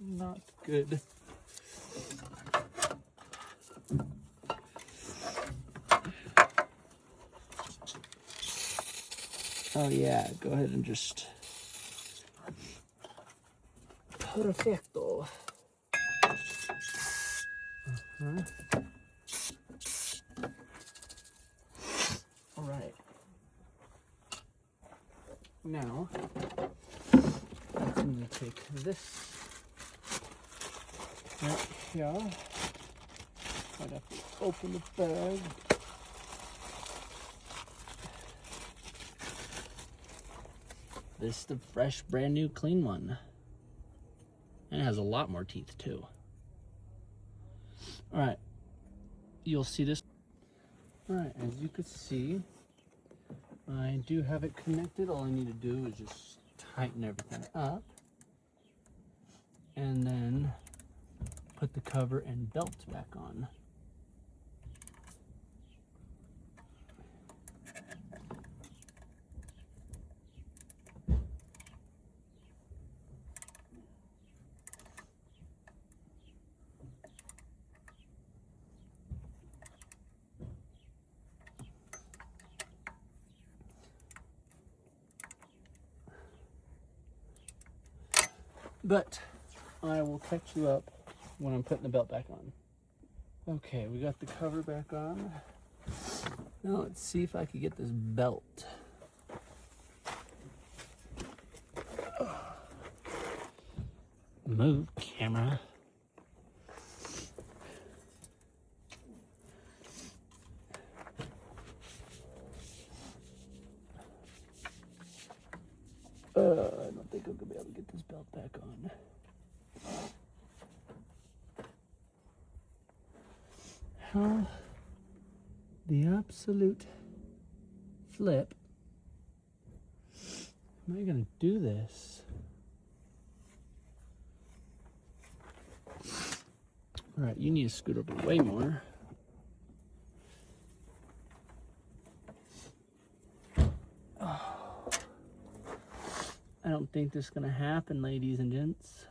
not good. Oh yeah, go ahead and just perfecto. All right. Now, I'm going to take this right here. I'd have to open the bag. This is the fresh, brand new, clean one. And it has a lot more teeth too. All right, you'll see this. All right, as you can see, I do have it connected. All I need to do is just tighten everything up and then put the cover and belt back on. But I will catch you up when I'm putting the belt back on. Okay, we got the cover back on. Now let's see if I can get this belt. Move, camera. I don't think I'm gonna be able to get this belt back on. How the absolute flip am I gonna do this? All right, you need to scoot over way more. I don't think this is gonna happen, ladies and gents.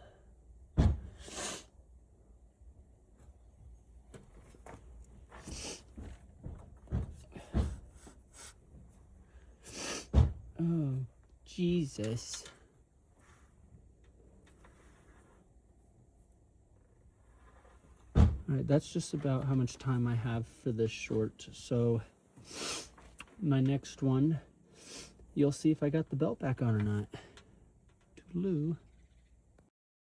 Oh, Jesus. All right, that's just about how much time I have for this short. So my next one, you'll see if I got the belt back on or not. Toodaloo.